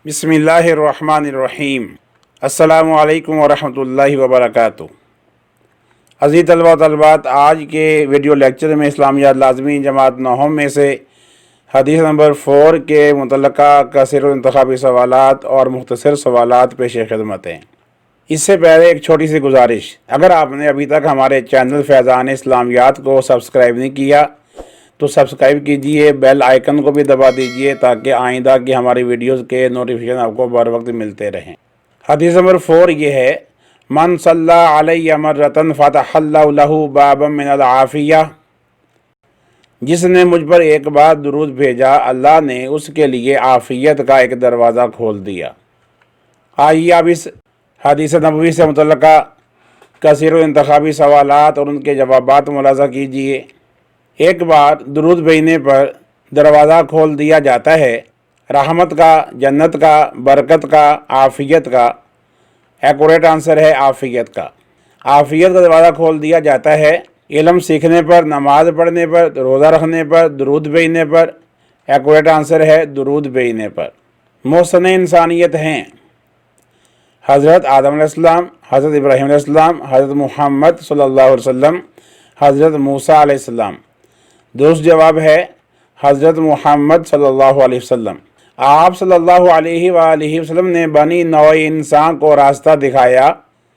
بسم اللہ الرحمن الرحیم۔ السلام علیکم ورحمۃ اللہ وبرکاتہ۔ عزیز طلبہ و طالبات، آج کے ویڈیو لیکچر میں اسلامیات لازمی جماعت 9 میں سے حدیث نمبر 4 کے متعلقہ کثیر انتخابی سوالات اور مختصر سوالات پیش خدمت ہیں۔ اس سے پہلے ایک چھوٹی سی گزارش، اگر آپ نے ابھی تک ہمارے چینل فیضان-e-اسلامیات کو سبسکرائب نہیں کیا تو سبسکرائب کیجئے، بیل آئیکن کو بھی دبا دیجئے تاکہ آئندہ کی ہماری ویڈیوز کے نوٹیفیکیشن آپ کو بر وقت ملتے رہیں۔ حدیث نمبر 4 یہ ہے، من صلی علیہ مرۃ فتح اللہ لہ بابا من العافیہ، جس نے مجھ پر ایک بار درود بھیجا اللہ نے اس کے لیے عافیت کا ایک دروازہ کھول دیا۔ آئیے اب اس حدیث نبوی سے متعلقہ کثیر انتخابی سوالات اور ان کے جوابات ملاحظہ کیجئے۔ ایک بار درود بھیجنے پر دروازہ کھول دیا جاتا ہے، رحمت کا، جنت کا، برکت کا، عافیت کا۔ ایکوریٹ آنسر ہے عافیت کا۔ عافیت کا دروازہ کھول دیا جاتا ہے علم سیکھنے پر، نماز پڑھنے پر، روزہ رکھنے پر، درود بھیجنے پر۔ ایکوریٹ آنسر ہے درود بھیجنے پر۔ محسن انسانیت ہیں حضرت آدم علیہ السلام، حضرت ابراہیم علیہ السلام، حضرت محمد صلی اللہ علیہ وسلم، حضرت موسیٰ علیہ السلام۔ درست جواب ہے حضرت محمد صلی اللہ علیہ وسلم۔ آپ صلی اللہ علیہ وآلہ وسلم نے بنی نوع انسان کو راستہ دکھایا،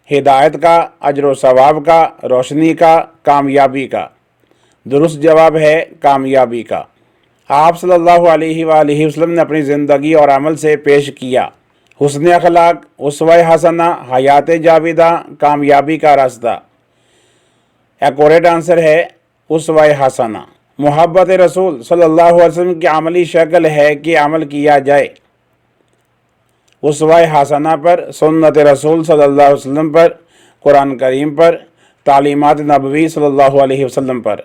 ہدایت کا، اجر و ثواب کا، روشنی کا، کامیابی کا۔ درست جواب ہے کامیابی کا۔ آپ صلی اللہ علیہ وآلہ وسلم نے اپنی زندگی اور عمل سے پیش کیا حسن اخلاق، اسوہ حسنہ، حیات جاویدہ، کامیابی کا راستہ۔ ایکوریٹ آنسر ہے اسوہ حسنہ۔ محبت رسول صلی اللہ علیہ وسلم کی عملی شکل ہے کہ عمل کیا جائے اسوہ حسنہ پر، سنت رسول صلی اللہ علیہ وسلم پر، قرآن کریم پر، تعلیمات نبوی صلی اللہ علیہ وسلم پر۔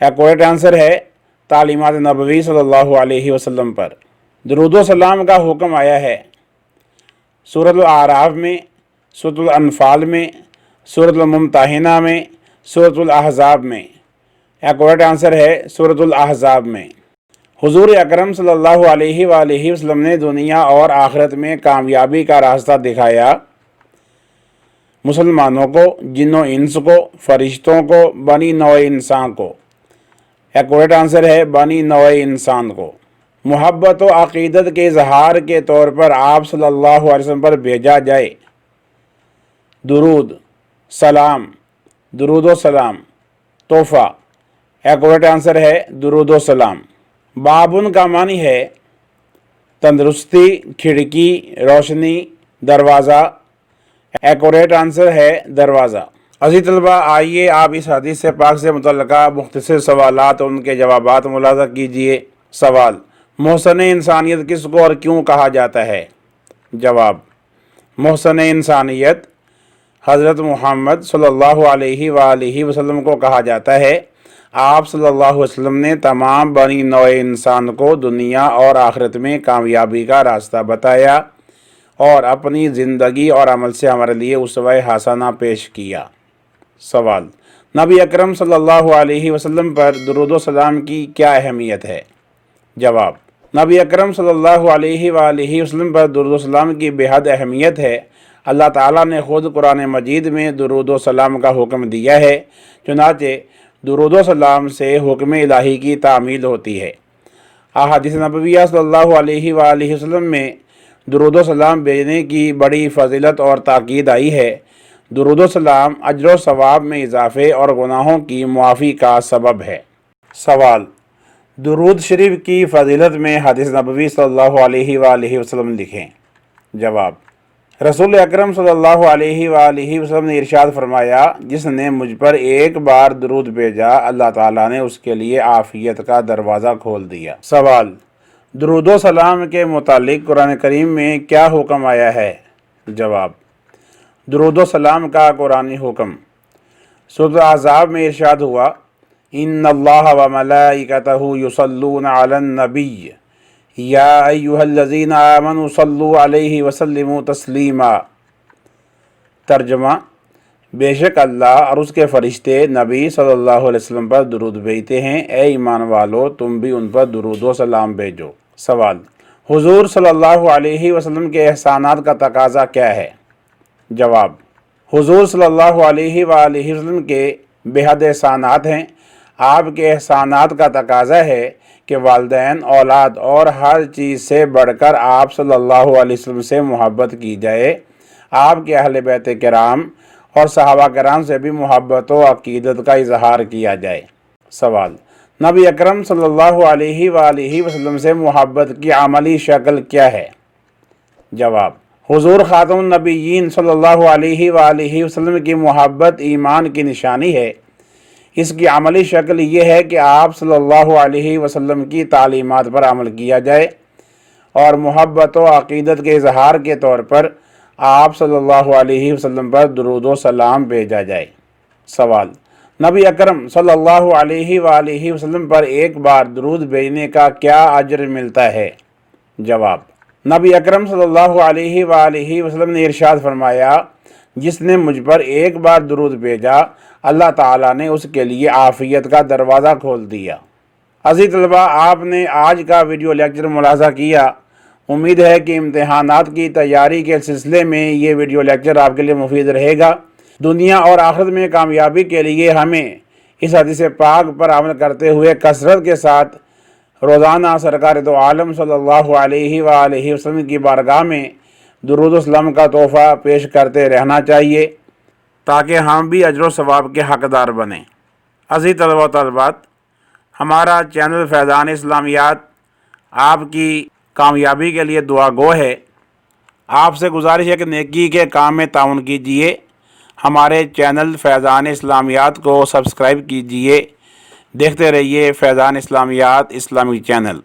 ایکوریٹ آنسر ہے تعلیمات نبوی صلی اللہ علیہ وسلم پر۔ درود و سلام کا حکم آیا ہے سورۃ الاعراف میں، سورۃ الانفال میں، سورۃ الممتحنہ میں، سورۃ الاحزاب میں۔ ایکوریٹ آنسر ہے سورۃ الاحزاب میں۔ حضور اکرم صلی اللہ علیہ وآلہ وسلم نے دنیا اور آخرت میں کامیابی کا راستہ دکھایا مسلمانوں کو، جن و انس کو، فرشتوں کو، بنی نوع انسان کو۔ ایکوریٹ آنسر ہے بنی نوع انسان کو۔ محبت و عقیدت کے اظہار کے طور پر آپ صلی اللہ علیہ وسلم پر بھیجا جائے درود، سلام، درود و سلام، تحفہ۔ ایکوریٹ آنسر ہے درود و سلام۔ بابن کا معنی ہے تندرستی، کھڑکی، روشنی، دروازہ۔ ایکوریٹ آنسر ہے دروازہ۔ عزیز طلبہ، آئیے آپ اس حدیث پاک سے متعلقہ مختصر سوالات اور ان کے جوابات ملاحظہ کیجئے۔ سوال، محسن انسانیت کس کو اور کیوں کہا جاتا ہے؟ جواب، محسن انسانیت حضرت محمد صلی اللہ علیہ وآلہ وسلم کو کہا جاتا ہے۔ آپ صلی اللہ علیہ وسلم نے تمام بنی نوع انسان کو دنیا اور آخرت میں کامیابی کا راستہ بتایا اور اپنی زندگی اور عمل سے ہمارے لیے اسوہ حسنہ پیش کیا۔ سوال، نبی اکرم صلی اللہ علیہ وسلم پر درود و سلام کی کیا اہمیت ہے؟ جواب، نبی اکرم صلی اللہ علیہ وآلہ وسلم پر درود و سلام کی بے حد اہمیت ہے۔ اللہ تعالیٰ نے خود قرآن مجید میں درود و سلام کا حکم دیا ہے، چنانچہ درود و سلام سے حکم الہی کی تعمیل ہوتی ہے۔ احادیث نبویہ صلی اللہ علیہ وآلہ وسلم میں درود و سلام بھیجنے کی بڑی فضیلت اور تاکید آئی ہے۔ درود و سلام اجر و ثواب میں اضافے اور گناہوں کی معافی کا سبب ہے۔ سوال، درود شریف کی فضیلت میں حدیث نبوی صلی اللہ علیہ وآلہ وسلم لکھیں۔ جواب، رسول اکرم صلی اللہ علیہ وآلہ وسلم نے ارشاد فرمایا، جس نے مجھ پر ایک بار درود بھیجا اللہ تعالیٰ نے اس کے لیے عافیت کا دروازہ کھول دیا۔ سوال، درود و سلام کے متعلق قرآن کریم میں کیا حکم آیا ہے؟ جواب، درود و سلام کا قرآنی حکم سورۃ الاحزاب میں ارشاد ہوا، ان اللہ وملائکتہ یصلون علی النبی یا ایھا الذین آمنوا صلوا علیہ وسلموا تسلیما۔ ترجمہ، بے شک اللہ اور اس کے فرشتے نبی صلی اللہ علیہ وسلم پر درود بھیجتے ہیں، اے ایمان والو تم بھی ان پر درود و سلام بھیجو۔ سوال، حضور صلی اللہ علیہ وسلم کے احسانات کا تقاضا کیا ہے؟ جواب: حضور صلی اللہ علیہ وآلہ وسلم کے بے حد احسانات ہیں۔ آپ کے احسانات کا تقاضا ہے کہ والدین، اولاد اور ہر چیز سے بڑھ کر آپ صلی اللہ علیہ وسلم سے محبت کی جائے۔ آپ کے اہل بیت کرام اور صحابہ کرام سے بھی محبت و عقیدت کا اظہار کیا جائے۔ سوال: نبی اکرم صلی اللہ علیہ وآلہ وسلم سے محبت کی عملی شکل کیا ہے؟ جواب: حضور خاتم النبیین صلی اللہ علیہ وآلہ وسلم کی محبت ایمان کی نشانی ہے۔ اس کی عملی شکل یہ ہے کہ آپ صلی اللہ علیہ وسلم کی تعلیمات پر عمل کیا جائے اور محبت و عقیدت کے اظہار کے طور پر آپ صلی اللہ علیہ وسلم پر درود و سلام بھیجا جائے۔ سوال: نبی اکرم صلی اللہ علیہ وآلہ وسلم پر ایک بار درود بھیجنے کا کیا اجر ملتا ہے؟ جواب: نبی اکرم صلی اللہ علیہ وآلہ وسلم نے ارشاد فرمایا، جس نے مجھ پر ایک بار درود بھیجا، اللہ تعالیٰ نے اس کے لیے عافیت کا دروازہ کھول دیا۔ عزیز طلباء، آپ نے آج کا ویڈیو لیکچر ملاحظہ کیا۔ امید ہے کہ امتحانات کی تیاری کے سلسلے میں یہ ویڈیو لیکچر آپ کے لیے مفید رہے گا۔ دنیا اور آخرت میں کامیابی کے لیے ہمیں اس حدیث پاک پر عمل کرتے ہوئے کثرت کے ساتھ روزانہ سرکار دو عالم صلی اللہ علیہ وآلہ وسلم کی بارگاہ میں درود و سلام کا تحفہ پیش کرتے رہنا چاہیے تاکہ ہم بھی اجر و ثواب کے حقدار بنیں۔ عزیز طلباء و طالبات، ہمارا چینل فیضان اسلامیات آپ کی کامیابی کے لیے دعا گو ہے۔ آپ سے گزارش ہے کہ نیکی کے کام میں تعاون کیجیے۔ ہمارے چینل فیضان اسلامیات کو سبسکرائب کیجیے۔ دیکھتے رہیے فیضان اسلامیات اسلامی چینل۔